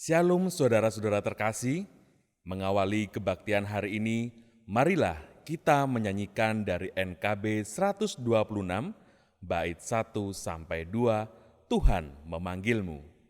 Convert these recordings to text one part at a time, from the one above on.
Shalom saudara-saudara terkasih, mengawali kebaktian hari ini, marilah kita menyanyikan dari NKB 126, bait 1-2, Tuhan memanggilmu.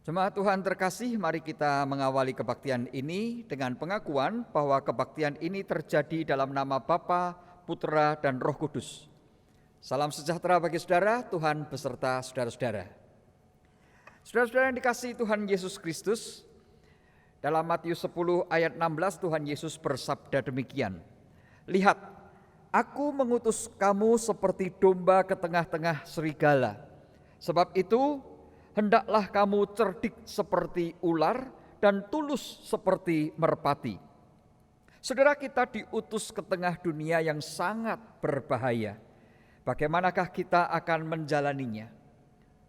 Jemaat Tuhan terkasih, mari kita mengawali kebaktian ini dengan pengakuan bahwa kebaktian ini terjadi dalam nama Bapa, Putra, dan Roh Kudus. Salam sejahtera bagi saudara, Tuhan beserta saudara-saudara. Saudara-saudara yang dikasihi Tuhan Yesus Kristus, dalam Matius 10 ayat 16 Tuhan Yesus bersabda demikian, "Lihat, aku mengutus kamu seperti domba ke tengah-tengah serigala. Sebab itu, hendaklah kamu cerdik seperti ular dan tulus seperti merpati." Saudara, kita diutus ke tengah dunia yang sangat berbahaya. Bagaimanakah kita akan menjalaninya?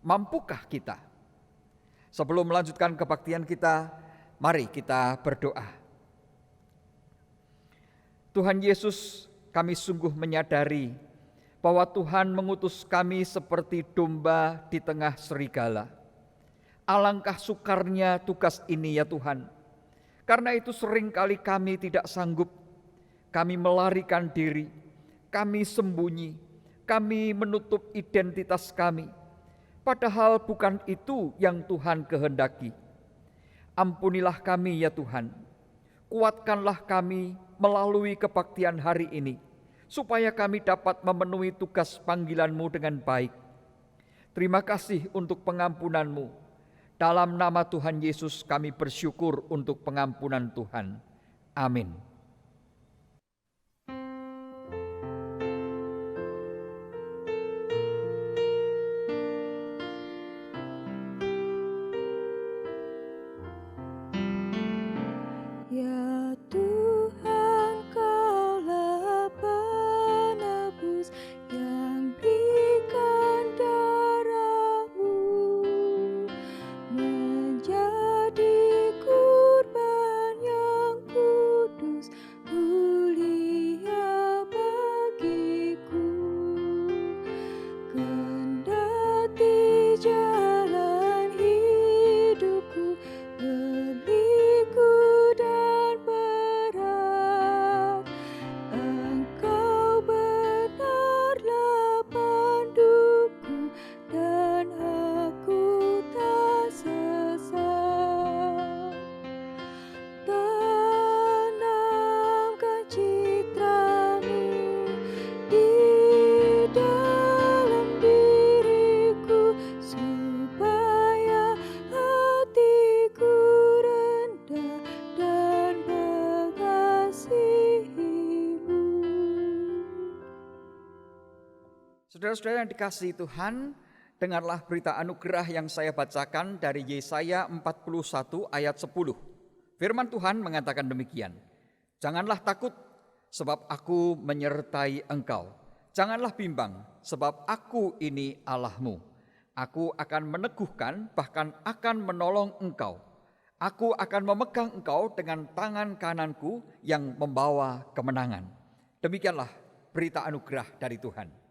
Mampukah kita? Sebelum melanjutkan kebaktian kita, mari kita berdoa. Tuhan Yesus, kami sungguh menyadari bahwa Tuhan mengutus kami seperti domba di tengah serigala. Alangkah sukarnya tugas ini ya Tuhan. Karena itu seringkali kami tidak sanggup. Kami melarikan diri, kami sembunyi, kami menutup identitas kami. Padahal bukan itu yang Tuhan kehendaki. Ampunilah kami ya Tuhan. Kuatkanlah kami melalui kebaktian hari ini, supaya kami dapat memenuhi tugas panggilan-Mu dengan baik. Terima kasih untuk pengampunan-Mu. Dalam nama Tuhan Yesus kami bersyukur untuk pengampunan Tuhan. Amin. Menjadi kurban yang kudus Saudara-saudara yang dikasihi Tuhan, dengarlah berita anugerah yang saya bacakan dari Yesaya 41 ayat 10. Firman Tuhan mengatakan demikian, "Janganlah takut, sebab aku menyertai engkau. Janganlah bimbang, sebab aku ini Allahmu. Aku akan meneguhkan, bahkan akan menolong engkau. Aku akan memegang engkau dengan tangan kananku yang membawa kemenangan." Demikianlah berita anugerah dari Tuhan.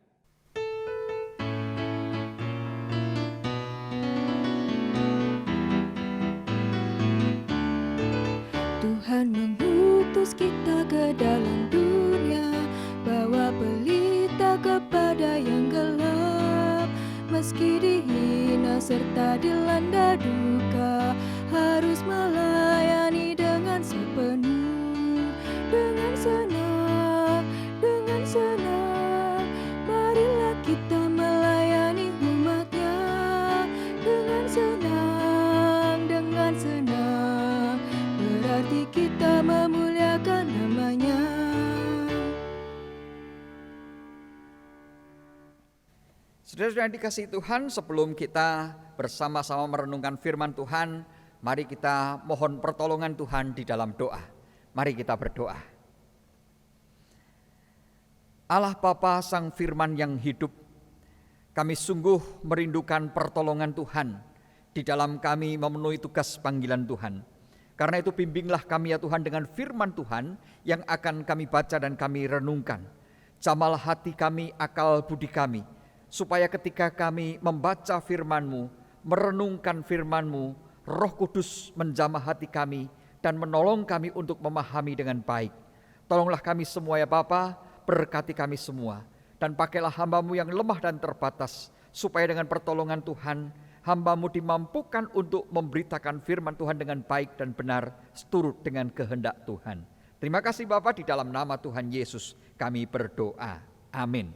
Tuhan mengutus kita ke dalam dunia, bawa pelita kepada yang gelap. Meski dihina serta dilanda duka, harus melayani dengan sepenuh, dengan senang, dengan senang. Marilah kita melayani umat-Nya dengan senang, dengan senang. Berarti kita memuliakan nama-Nya. Saudara-saudara yang dikasihi Tuhan, sebelum kita bersama-sama merenungkan firman Tuhan, mari kita mohon pertolongan Tuhan di dalam doa. Mari kita berdoa. Allah Bapa Sang Firman yang hidup, kami sungguh merindukan pertolongan Tuhan di dalam kami memenuhi tugas panggilan Tuhan. Karena itu bimbinglah kami ya Tuhan dengan firman Tuhan yang akan kami baca dan kami renungkan. Jamalah hati kami, akal budi kami, supaya ketika kami membaca firman-Mu, merenungkan firman-Mu, Roh Kudus menjamah hati kami dan menolong kami untuk memahami dengan baik. Tolonglah kami semua ya Bapa, berkati kami semua, dan pakailah hamba-Mu yang lemah dan terbatas, supaya dengan pertolongan Tuhan, hamba-Mu dimampukan untuk memberitakan firman Tuhan dengan baik dan benar, seturut dengan kehendak Tuhan. Terima kasih Bapa, di dalam nama Tuhan Yesus kami berdoa. Amin.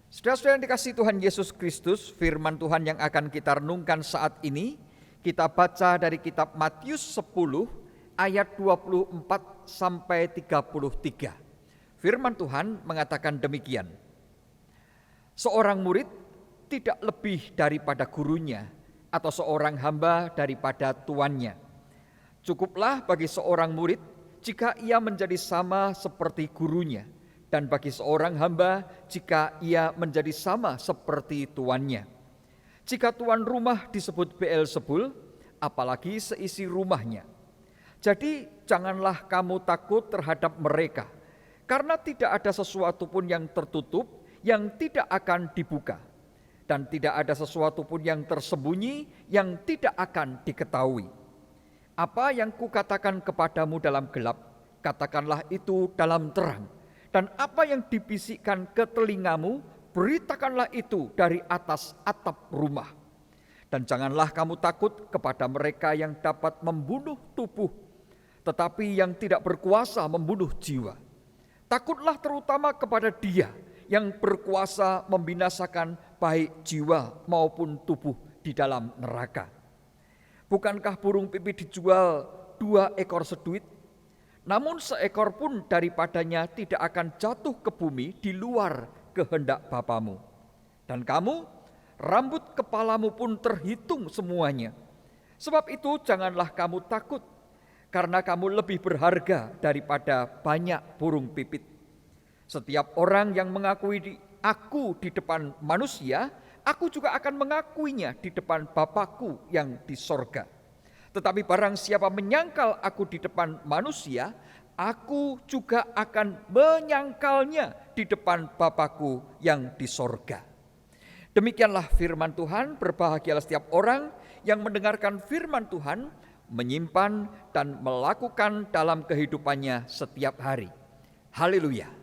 Saudara-saudara yang dikasihi Tuhan Yesus Kristus, firman Tuhan yang akan kita renungkan saat ini, kita baca dari kitab Matius 10 ayat 24 sampai 33. Firman Tuhan mengatakan demikian. Seorang murid tidak lebih daripada gurunya, atau seorang hamba daripada tuannya. Cukuplah bagi seorang murid jika ia menjadi sama seperti gurunya, dan bagi seorang hamba jika ia menjadi sama seperti tuannya. Jika tuan rumah disebut Beelzebul, apalagi seisi rumahnya. Jadi janganlah kamu takut terhadap mereka, karena tidak ada sesuatu pun yang tertutup yang tidak akan dibuka, dan tidak ada sesuatu pun yang tersembunyi yang tidak akan diketahui. Apa yang kukatakan kepadamu dalam gelap, katakanlah itu dalam terang. Dan apa yang dibisikkan ke telingamu, beritakanlah itu dari atas atap rumah. Dan janganlah kamu takut kepada mereka yang dapat membunuh tubuh, tetapi yang tidak berkuasa membunuh jiwa. Takutlah terutama kepada Dia yang berkuasa membinasakan baik jiwa maupun tubuh di dalam neraka. Bukankah burung pipit dijual 2 ekor seduit? Namun seekor pun daripadanya tidak akan jatuh ke bumi di luar kehendak Bapamu. Dan kamu, rambut kepalamu pun terhitung semuanya. Sebab itu janganlah kamu takut, karena kamu lebih berharga daripada banyak burung pipit. Setiap orang yang mengakui aku di depan manusia, aku juga akan mengakuinya di depan Bapa-Ku yang di sorga. Tetapi barang siapa menyangkal aku di depan manusia, aku juga akan menyangkalnya di depan Bapa-Ku yang di sorga. Demikianlah firman Tuhan. Berbahagialah setiap orang yang mendengarkan firman Tuhan, menyimpan dan melakukan dalam kehidupannya setiap hari. Haleluya.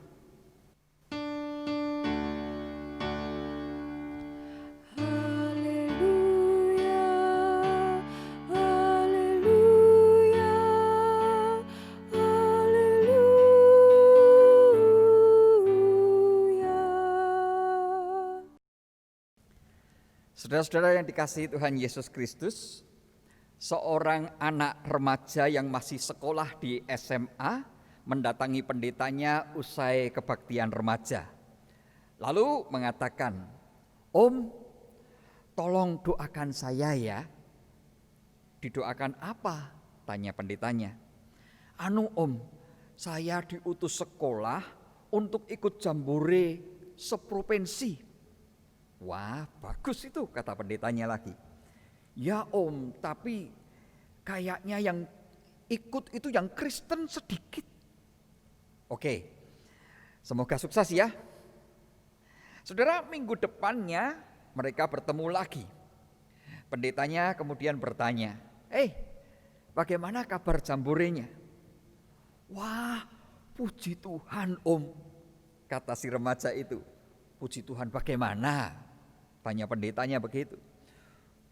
Saudara-saudara yang dikasihi Tuhan Yesus Kristus, seorang anak remaja yang masih sekolah di SMA mendatangi pendetanya usai kebaktian remaja. Lalu mengatakan, "Om, tolong doakan saya ya." "Didoakan apa?" tanya pendetanya. "Anu Om, saya diutus sekolah untuk ikut jambore seprovinsi." "Wah, bagus itu," kata pendetanya lagi. "Ya Om, tapi kayaknya yang ikut itu yang Kristen sedikit." Oke, semoga sukses ya. Saudara, minggu depannya mereka bertemu lagi. Pendetanya kemudian bertanya, bagaimana kabar jamborenya?" "Wah, puji Tuhan Om," kata si remaja itu. "Puji Tuhan bagaimana?" tanya pendetanya begitu.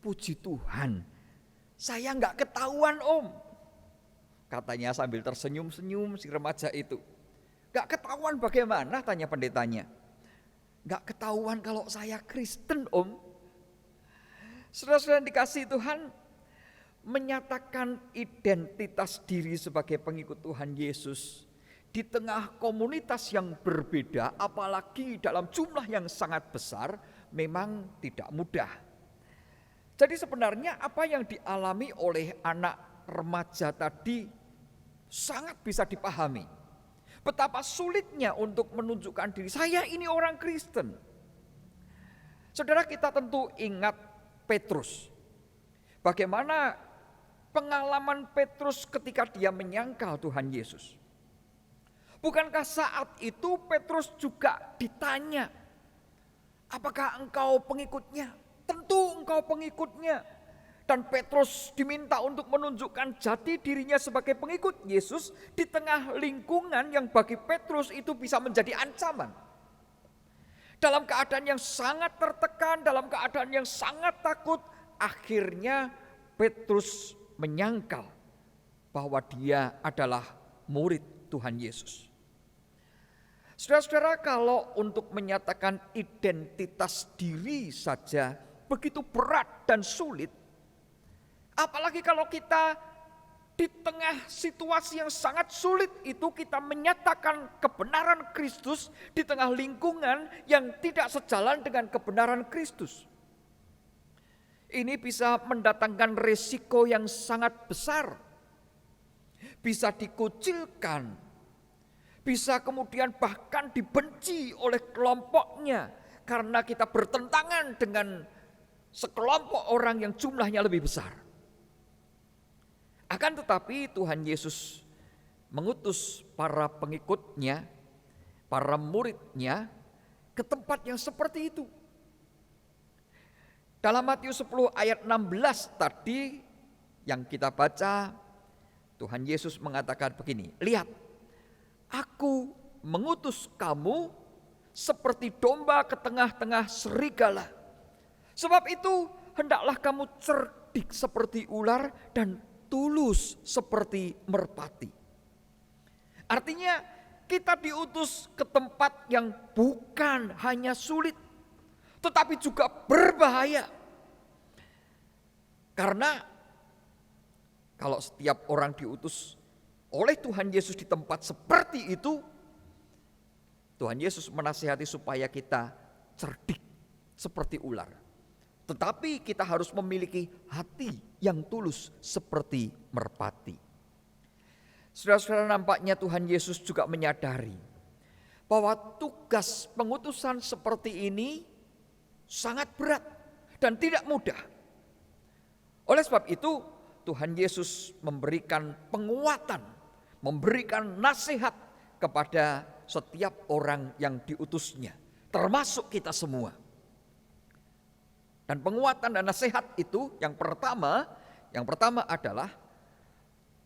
"Puji Tuhan, saya nggak ketahuan Om," katanya sambil tersenyum-senyum si remaja itu. "Nggak ketahuan bagaimana?" tanya pendetanya. "Nggak ketahuan kalau saya Kristen Om." Saudara-saudara dikasihi Tuhan, menyatakan identitas diri sebagai pengikut Tuhan Yesus di tengah komunitas yang berbeda, apalagi dalam jumlah yang sangat besar, memang tidak mudah. Jadi sebenarnya apa yang dialami oleh anak remaja tadi sangat bisa dipahami. Betapa sulitnya untuk menunjukkan diri, saya ini orang Kristen. Saudara, kita tentu ingat Petrus. Bagaimana pengalaman Petrus ketika dia menyangkal Tuhan Yesus. Bukankah saat itu Petrus juga ditanya, "Apakah engkau pengikutnya?" "Tentu engkau pengikutnya." Dan Petrus diminta untuk menunjukkan jati dirinya sebagai pengikut Yesus di tengah lingkungan yang bagi Petrus itu bisa menjadi ancaman. Dalam keadaan yang sangat tertekan, dalam keadaan yang sangat takut, akhirnya Petrus menyangkal bahwa dia adalah murid Tuhan Yesus. Saudara-saudara, kalau untuk menyatakan identitas diri saja begitu berat dan sulit, apalagi kalau kita di tengah situasi yang sangat sulit itu kita menyatakan kebenaran Kristus di tengah lingkungan yang tidak sejalan dengan kebenaran Kristus. Ini bisa mendatangkan resiko yang sangat besar. Bisa dikucilkan, bisa kemudian bahkan dibenci oleh kelompoknya karena kita bertentangan dengan sekelompok orang yang jumlahnya lebih besar. Akan tetapi Tuhan Yesus mengutus para pengikutnya, para muridnya ke tempat yang seperti itu. Dalam Matius 10 ayat 16 tadi yang kita baca, Tuhan Yesus mengatakan begini, "Lihat, Aku mengutus kamu seperti domba ke tengah-tengah serigala. Sebab itu hendaklah kamu cerdik seperti ular dan tulus seperti merpati." Artinya kita diutus ke tempat yang bukan hanya sulit, tetapi juga berbahaya. Karena kalau setiap orang diutus oleh Tuhan Yesus di tempat seperti itu, Tuhan Yesus menasihati supaya kita cerdik seperti ular. Tetapi kita harus memiliki hati yang tulus seperti merpati. Saudara-saudara, nampaknya Tuhan Yesus juga menyadari bahwa tugas pengutusan seperti ini sangat berat dan tidak mudah. Oleh sebab itu Tuhan Yesus memberikan penguatan, memberikan nasihat kepada setiap orang yang diutusnya, termasuk kita semua. Dan penguatan dan nasihat itu yang pertama adalah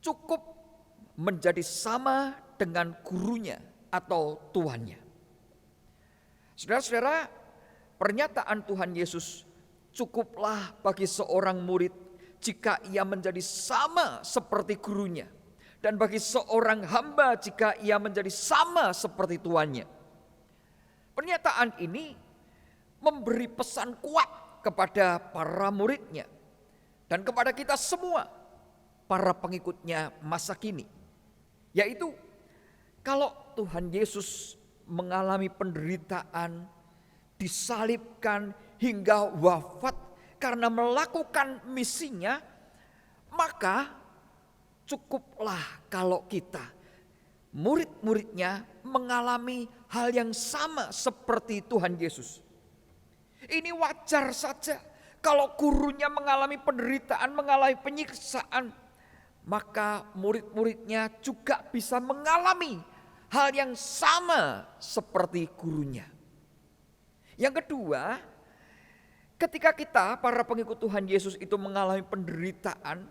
cukup menjadi sama dengan gurunya atau tuannya. Saudara-saudara, pernyataan Tuhan Yesus, cukuplah bagi seorang murid jika ia menjadi sama seperti gurunya, dan bagi seorang hamba jika ia menjadi sama seperti tuannya. Pernyataan ini memberi pesan kuat kepada para muridnya dan kepada kita semua, para pengikutnya masa kini, yaitu Kalau Tuhan Yesus mengalami penderitaan, disalibkan hingga wafat karena melakukan misinya, maka cukuplah kalau kita, murid-muridnya, mengalami hal yang sama seperti Tuhan Yesus. Ini wajar saja kalau gurunya mengalami penderitaan, mengalami penyiksaan, maka murid-muridnya juga bisa mengalami hal yang sama seperti gurunya. Yang kedua, ketika kita para pengikut Tuhan Yesus itu mengalami penderitaan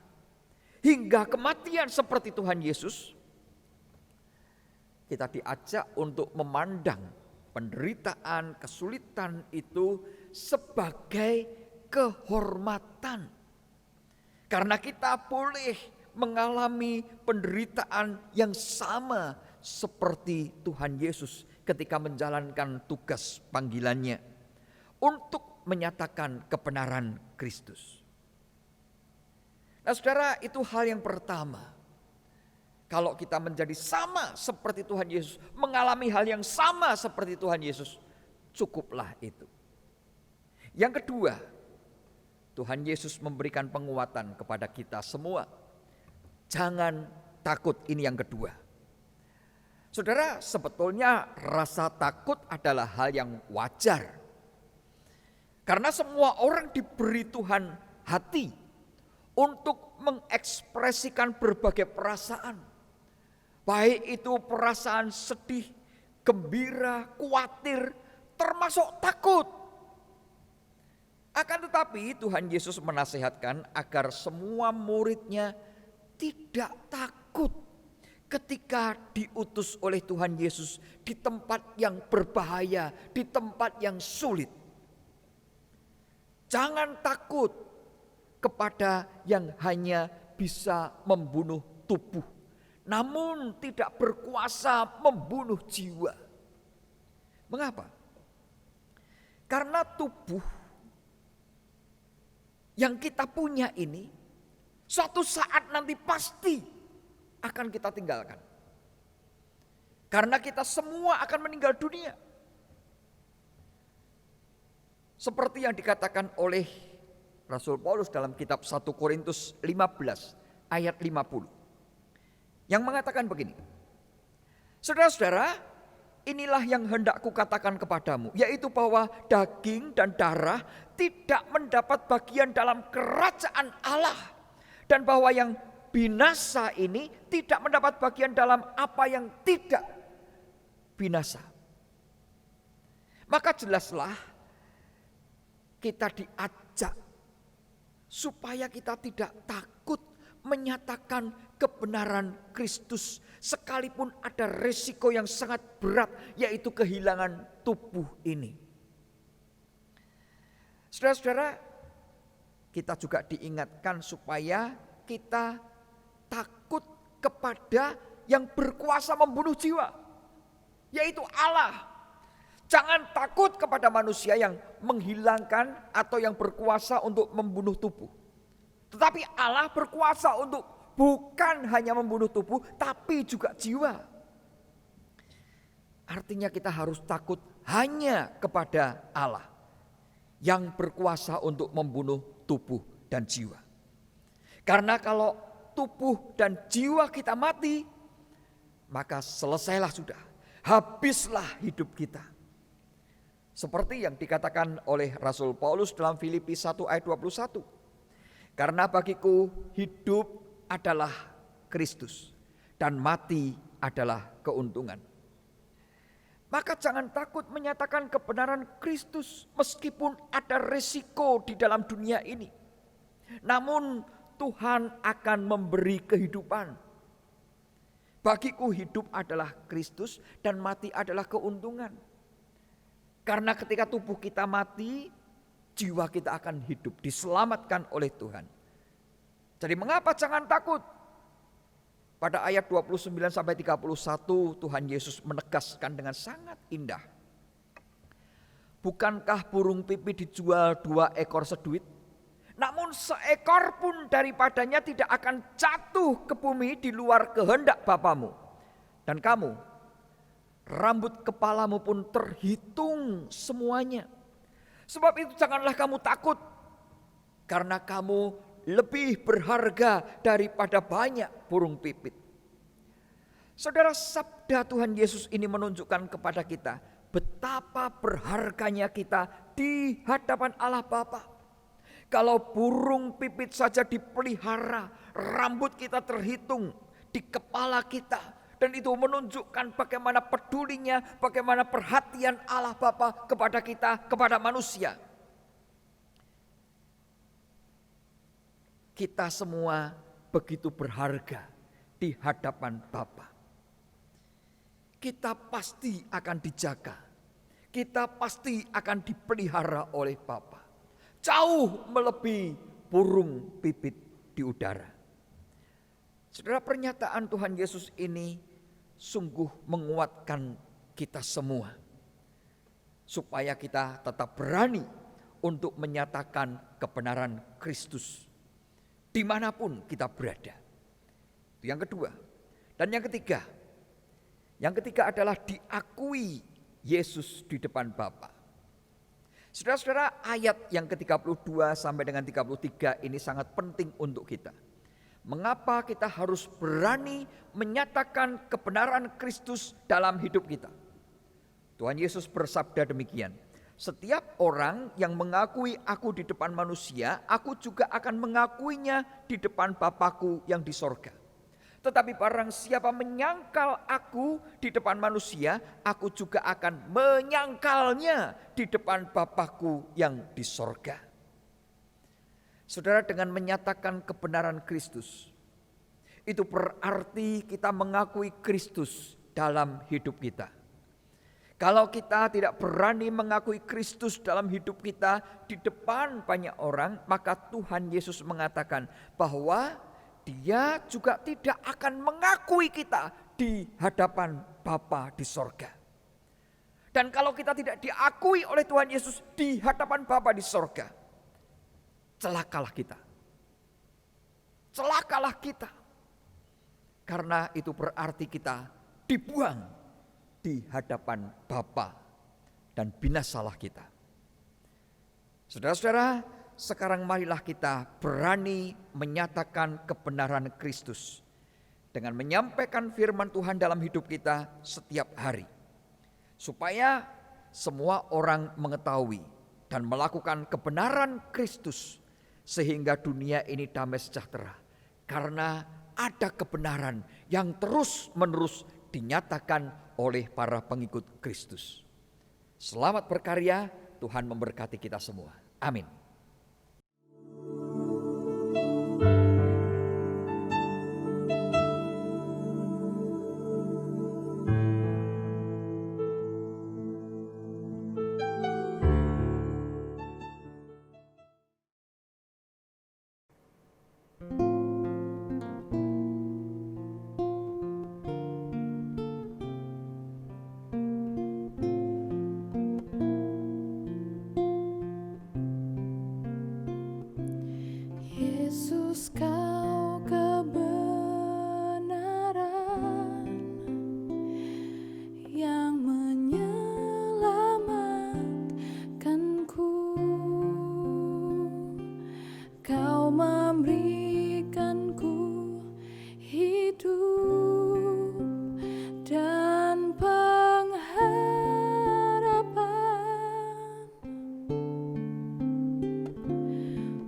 hingga kematian seperti Tuhan Yesus, kita diajak untuk memandang penderitaan, kesulitan itu sebagai kehormatan. Karena kita boleh mengalami penderitaan yang sama seperti Tuhan Yesus ketika menjalankan tugas panggilannya untuk menyatakan kebenaran Kristus. Nah saudara, itu hal yang pertama. Kalau kita menjadi sama seperti Tuhan Yesus, mengalami hal yang sama seperti Tuhan Yesus, cukuplah itu. Yang kedua, Tuhan Yesus memberikan penguatan kepada kita semua. Jangan takut, ini yang kedua. Saudara, sebetulnya rasa takut adalah hal yang wajar. Karena semua orang diberi Tuhan hati untuk mengekspresikan berbagai perasaan. Baik itu perasaan sedih, gembira, khawatir, termasuk takut. Akan tetapi Tuhan Yesus menasihatkan agar semua muridnya tidak takut ketika diutus oleh Tuhan Yesus di tempat yang berbahaya, di tempat yang sulit. Jangan takut kepada yang hanya bisa membunuh tubuh, namun tidak berkuasa membunuh jiwa. Mengapa? Karena tubuh yang kita punya ini suatu saat nanti pasti akan kita tinggalkan. Karena kita semua akan meninggal dunia. Seperti yang dikatakan oleh Rasul Paulus dalam kitab 1 Korintus 15 ayat 50. Yang mengatakan begini. Saudara-saudara, inilah yang hendak kukatakan kepadamu, yaitu bahwa daging dan darah tidak mendapat bagian dalam kerajaan Allah. Dan bahwa yang binasa ini tidak mendapat bagian dalam apa yang tidak binasa. Maka jelaslah kita diajak supaya kita tidak takut menyatakan kebenaran Kristus, sekalipun ada resiko yang sangat berat, yaitu kehilangan tubuh ini. Saudara-saudara, kita juga diingatkan supaya kita takut kepada yang berkuasa membunuh jiwa, yaitu Allah. Jangan takut kepada manusia yang menghilangkan atau yang berkuasa untuk membunuh tubuh. Tetapi Allah berkuasa untuk bukan hanya membunuh tubuh, tapi juga jiwa. Artinya kita harus takut hanya kepada Allah yang berkuasa untuk membunuh tubuh dan jiwa. Karena kalau tubuh dan jiwa kita mati, maka selesailah sudah, habislah hidup kita. Seperti yang dikatakan oleh Rasul Paulus dalam Filipi 1 ayat 21. Karena bagiku hidup adalah Kristus dan mati adalah keuntungan. Maka jangan takut menyatakan kebenaran Kristus meskipun ada resiko di dalam dunia ini. Namun Tuhan akan memberi kehidupan. Bagiku hidup adalah Kristus dan mati adalah keuntungan. Karena ketika tubuh kita mati, jiwa kita akan hidup, diselamatkan oleh Tuhan. Jadi mengapa jangan takut? Pada ayat 29 sampai 31 Tuhan Yesus menegaskan dengan sangat indah. Bukankah burung pipit dijual 2 ekor seduit? Namun seekor pun daripadanya tidak akan jatuh ke bumi di luar kehendak Bapamu. Dan kamu Rambut kepalamu pun terhitung semuanya. Sebab itu janganlah kamu takut, karena kamu lebih berharga daripada banyak burung pipit. Saudara, sabda Tuhan Yesus ini menunjukkan kepada kita betapa berharganya kita di hadapan Allah Bapa. Kalau burung pipit saja dipelihara, rambut kita terhitung di kepala kita, dan itu menunjukkan bagaimana pedulinya, bagaimana perhatian Allah Bapa kepada kita, kepada manusia. Kita semua begitu berharga di hadapan Bapa. Kita pasti akan dijaga. Kita pasti akan dipelihara oleh Bapa. Jauh melebihi burung pipit di udara. Saudara, pernyataan Tuhan Yesus ini sungguh menguatkan kita semua. Supaya kita tetap berani untuk menyatakan kebenaran Kristus dimanapun kita berada. Itu yang kedua. Dan yang ketiga. Yang ketiga adalah diakui Yesus di depan Bapa. Saudara-saudara, ayat yang ke-32 sampai dengan 33 ini sangat penting untuk kita. Mengapa kita harus berani menyatakan kebenaran Kristus dalam hidup kita? Tuhan Yesus bersabda demikian. Setiap orang yang mengakui aku di depan manusia, aku juga akan mengakuinya di depan Bapa-Ku yang di sorga. Tetapi barang siapa menyangkal aku di depan manusia, aku juga akan menyangkalnya di depan Bapa-Ku yang di sorga. Saudara, dengan menyatakan kebenaran Kristus, itu berarti kita mengakui Kristus dalam hidup kita. Kalau kita tidak berani mengakui Kristus dalam hidup kita di depan banyak orang, maka Tuhan Yesus mengatakan bahwa Dia juga tidak akan mengakui kita di hadapan Bapa di sorga. Dan kalau kita tidak diakui oleh Tuhan Yesus di hadapan Bapa di sorga, celakalah kita. Celakalah kita. Karena itu berarti kita dibuang di hadapan Bapa dan binasalah kita. Saudara-saudara, sekarang marilah kita berani menyatakan kebenaran Kristus dengan menyampaikan firman Tuhan dalam hidup kita setiap hari. Supaya semua orang mengetahui dan melakukan kebenaran Kristus sehingga dunia ini damai sejahtera. Karena ada kebenaran yang terus-menerus dinyatakan oleh para pengikut Kristus. Selamat berkarya, Tuhan memberkati kita semua. Amin. Yesus, kau kebenaran yang menyelamatkanku. Kau memberikanku hidup dan pengharapan.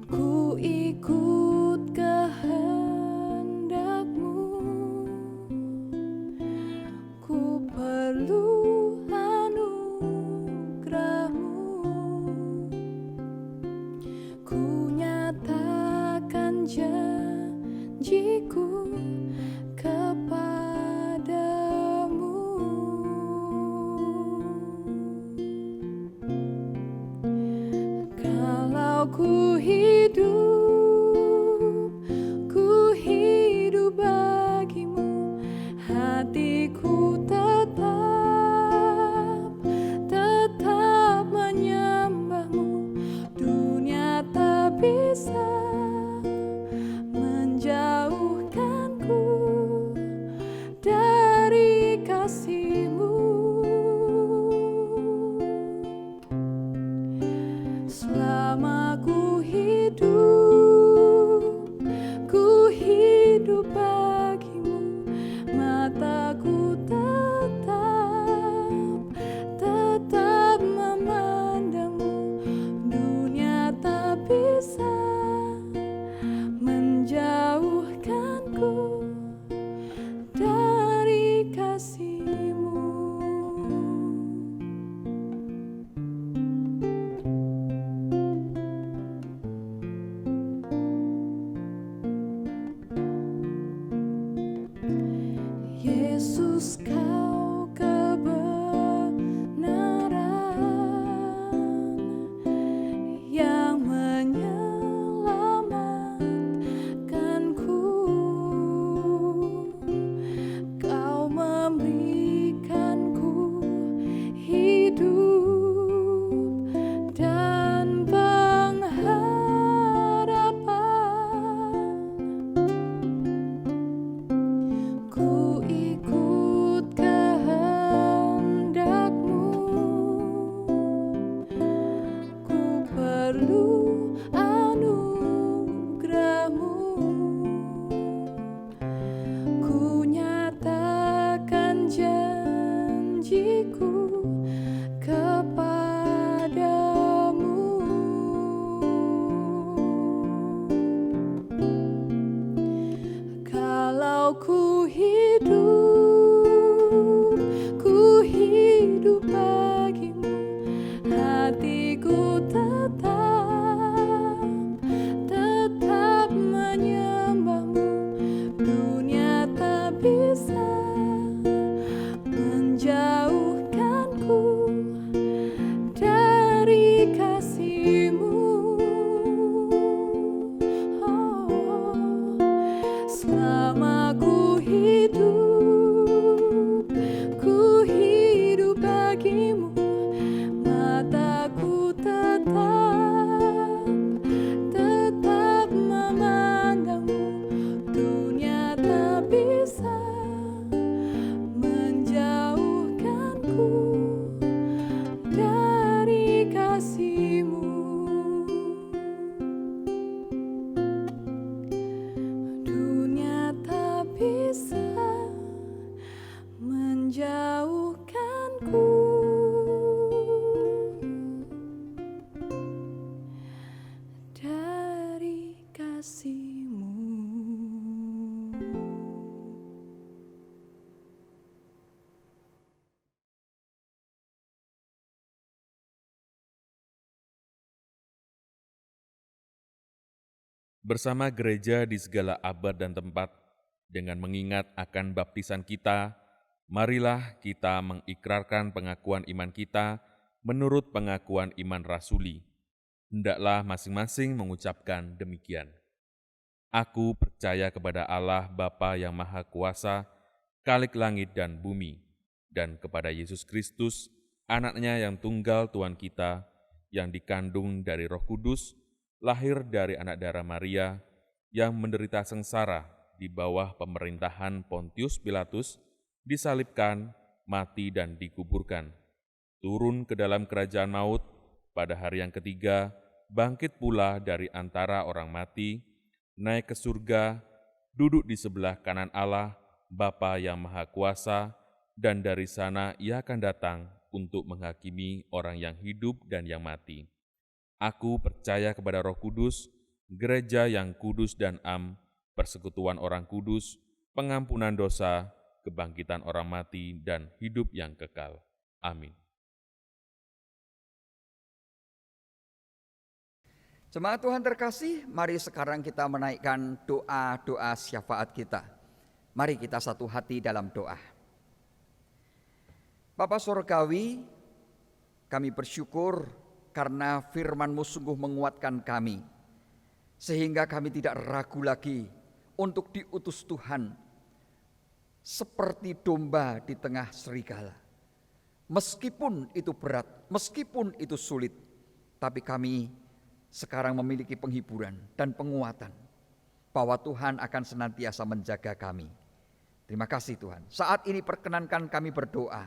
Ku ikut kehendak-Mu, ku perlu anugerah-Mu. Ku nyatakan janji-Ku kepadamu. Kalau ku hidup bagimu, hatiku tetap menyembah-Mu. Dunia tak bisa menjauhkanku dari kasih-Mu. bersama gereja di segala abad dan tempat, dengan mengingat akan baptisan kita, marilah kita mengikrarkan pengakuan iman kita menurut pengakuan iman rasuli. Hendaklah masing-masing mengucapkan demikian. Aku percaya kepada Allah Bapa yang Maha Kuasa, Khalik langit dan bumi, dan kepada Yesus Kristus, Anak-Nya yang tunggal Tuhan kita, yang dikandung dari Roh Kudus, lahir dari anak darah Maria, yang menderita sengsara di bawah pemerintahan Pontius Pilatus, disalibkan, mati dan dikuburkan. Turun ke dalam kerajaan maut, pada hari yang ketiga, bangkit pula dari antara orang mati, naik ke surga, duduk di sebelah kanan Allah, Bapa yang Maha Kuasa, dan dari sana Ia akan datang untuk menghakimi orang yang hidup dan yang mati. Aku percaya kepada Roh Kudus, gereja yang kudus dan am, persekutuan orang kudus, pengampunan dosa, kebangkitan orang mati, dan hidup yang kekal. Amin. Jemaat Tuhan terkasih, mari sekarang kita menaikkan doa-doa syafaat kita. Mari kita satu hati dalam doa. Bapa Sorgawi, kami bersyukur karena firman-Mu sungguh menguatkan kami, sehingga kami tidak ragu lagi untuk diutus Tuhan seperti domba di tengah serigala. Meskipun itu berat, meskipun itu sulit, tapi kami sekarang memiliki penghiburan dan penguatan bahwa Tuhan akan senantiasa menjaga kami. Terima kasih Tuhan. Saat ini perkenankan kami berdoa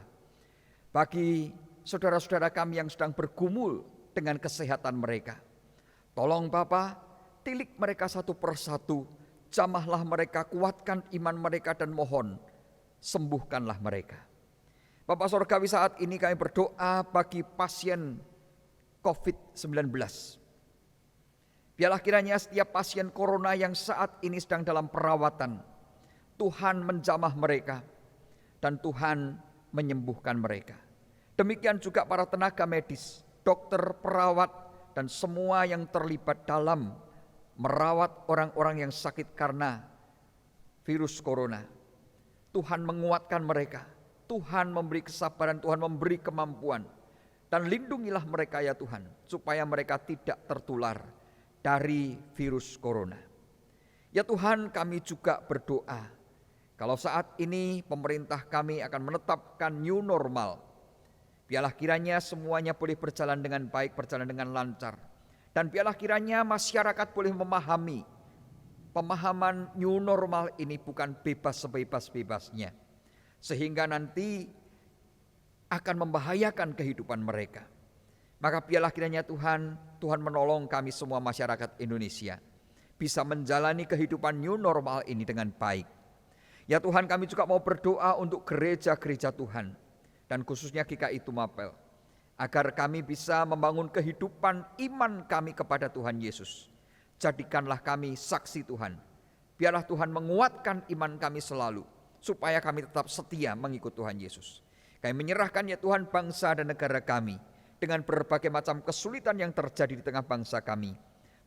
bagi saudara-saudara kami yang sedang bergumul dengan kesehatan mereka. Tolong Bapa, tilik mereka satu persatu, jamahlah mereka, kuatkan iman mereka dan mohon sembuhkanlah mereka. Bapak Sorgawi, saat ini kami berdoa bagi pasien COVID-19. Biarlah kiranya setiap pasien corona yang saat ini sedang dalam perawatan, Tuhan menjamah mereka dan Tuhan menyembuhkan mereka. Demikian juga para tenaga medis, dokter, perawat, dan semua yang terlibat dalam merawat orang-orang yang sakit karena virus corona. Tuhan menguatkan mereka, Tuhan memberi kesabaran, Tuhan memberi kemampuan. Dan lindungilah mereka ya Tuhan, supaya mereka tidak tertular dari virus corona. Ya Tuhan, kami juga berdoa, kalau saat ini pemerintah kami akan menetapkan new normal, biarlah kiranya semuanya boleh berjalan dengan baik, berjalan dengan lancar. Dan biarlah kiranya masyarakat boleh memahami, pemahaman new normal ini bukan bebas sebebas-bebasnya, sehingga nanti akan membahayakan kehidupan mereka. Maka biarlah kiranya Tuhan menolong kami semua masyarakat Indonesia bisa menjalani kehidupan new normal ini dengan baik. Ya Tuhan, kami juga mau berdoa untuk gereja-gereja Tuhan dan khususnya GKI Tumapel, agar kami bisa membangun kehidupan iman kami kepada Tuhan Yesus. Jadikanlah kami saksi Tuhan. Biarlah Tuhan menguatkan iman kami selalu, supaya kami tetap setia mengikut Tuhan Yesus. Kami menyerahkan ya Tuhan bangsa dan negara kami dengan berbagai macam kesulitan yang terjadi di tengah bangsa kami.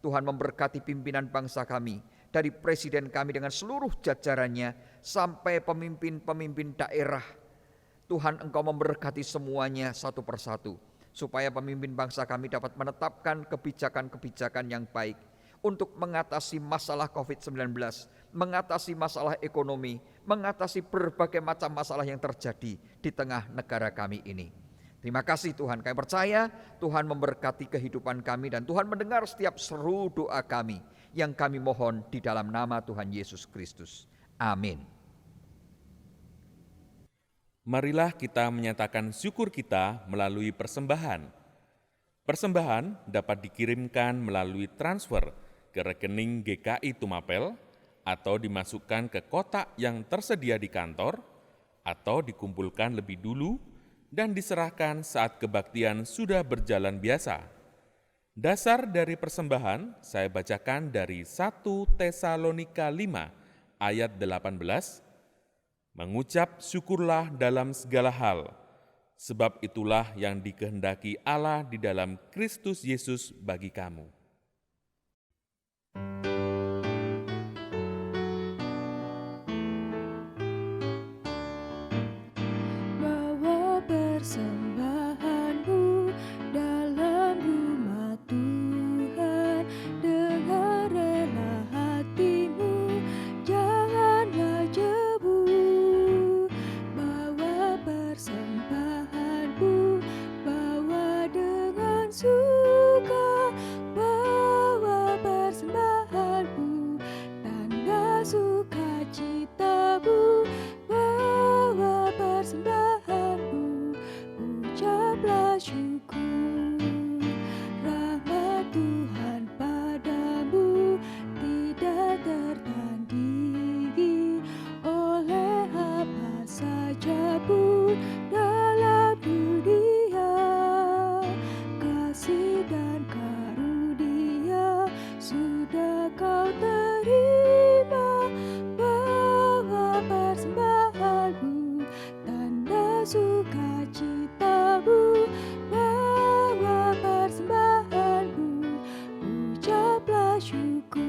Tuhan memberkati pimpinan bangsa kami, dari presiden kami dengan seluruh jajarannya sampai pemimpin-pemimpin daerah. Tuhan, Engkau memberkati semuanya satu persatu, supaya pemimpin bangsa kami dapat menetapkan kebijakan-kebijakan yang baik untuk mengatasi masalah COVID-19, mengatasi masalah ekonomi, mengatasi berbagai macam masalah yang terjadi di tengah negara kami ini. Terima kasih Tuhan, kami percaya Tuhan memberkati kehidupan kami dan Tuhan mendengar setiap seru doa kami yang kami mohon di dalam nama Tuhan Yesus Kristus. Amin. Marilah kita menyatakan syukur kita melalui persembahan. Persembahan dapat dikirimkan melalui transfer ke rekening GKI Tumapel atau dimasukkan ke kotak yang tersedia di kantor atau dikumpulkan lebih dulu dan diserahkan saat kebaktian sudah berjalan biasa. Dasar dari persembahan saya bacakan dari 1 Tesalonika 5 ayat 18. Mengucap syukurlah dalam segala hal, sebab itulah yang dikehendaki Allah di dalam Kristus Yesus bagi kamu. suka bawa persembahanmu, tanda sukacitamu, bawa persembahanmu, ucaplah syukur. Rahmat Tuhan padamu tidak tertandingi oleh apa saja pun dalam dunia. Kasih dan karunia sudah kau terima, bawa persembahanmu, tanda sukacitamu, bawa persembahanmu, ucaplah syukur.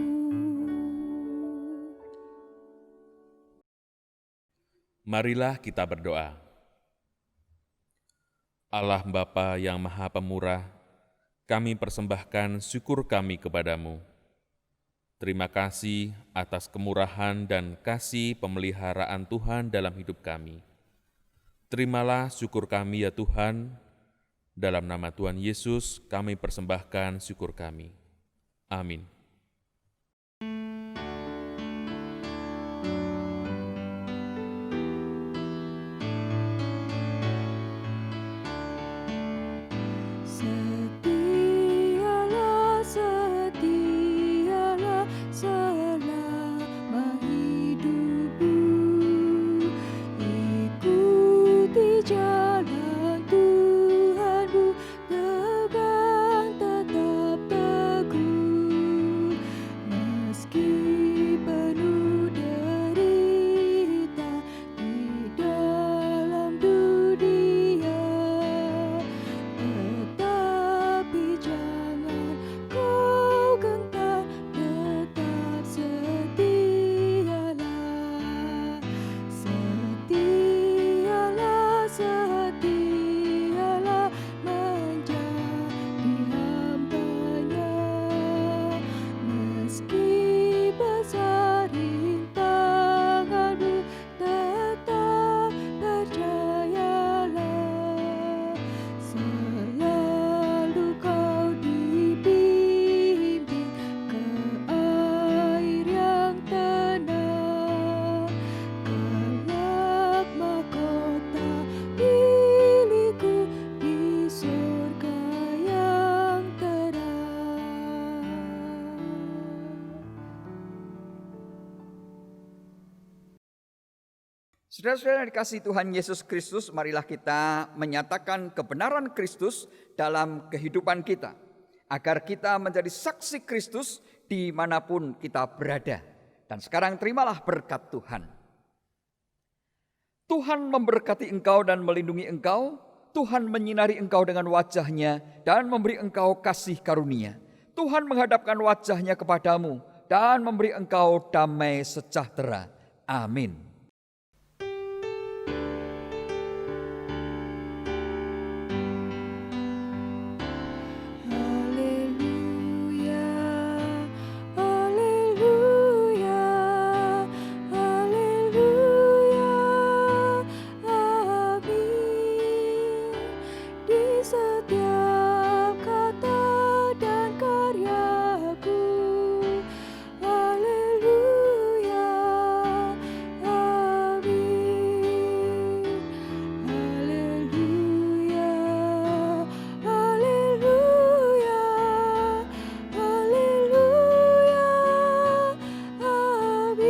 Marilah kita berdoa. Allah Bapa yang Maha Pemurah, kami persembahkan syukur kami kepadamu. Terima kasih atas kemurahan dan kasih pemeliharaan Tuhan dalam hidup kami. Terimalah syukur kami ya Tuhan, dalam nama Tuhan Yesus kami persembahkan syukur kami. Amin. Setialah, setialah selama hidupku, ikuti jalan Tuhanmu, tegang tetap teguh, meski penuh derita di dalam dunia. Tetapi jangan kau gentar, tetap setialah. Setialah, setialah menjadi hamba-Nya. Meski besar rintanganmu, tetap percayalah. Selalu kau dibimbing ke air yang tenang, kelak mahkota milikku di surga yang terang. Saudara-saudara yang dikasihi Tuhan Yesus Kristus, marilah kita menyatakan kebenaran Kristus dalam kehidupan kita, agar kita menjadi saksi Kristus dimanapun kita berada. Dan sekarang terimalah berkat Tuhan. Tuhan memberkati engkau dan melindungi engkau. Tuhan menyinari engkau dengan wajah-Nya dan memberi engkau kasih karunia. Tuhan menghadapkan wajah-Nya kepadamu dan memberi engkau damai sejahtera. Amin. Haleluya, haleluya, haleluya, amin. Di setiap kata dan karyaku, haleluya, amin. Haleluya, haleluya, haleluya, amin.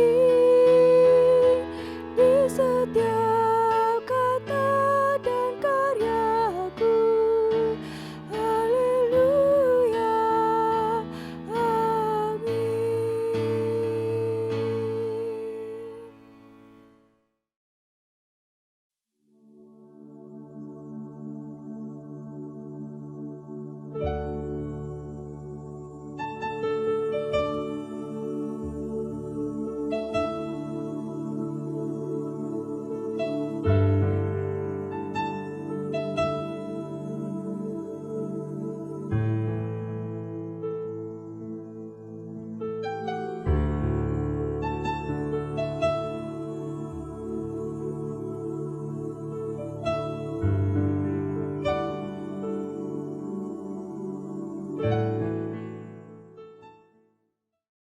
Di setiap kata dan karyaku, haleluya, amin.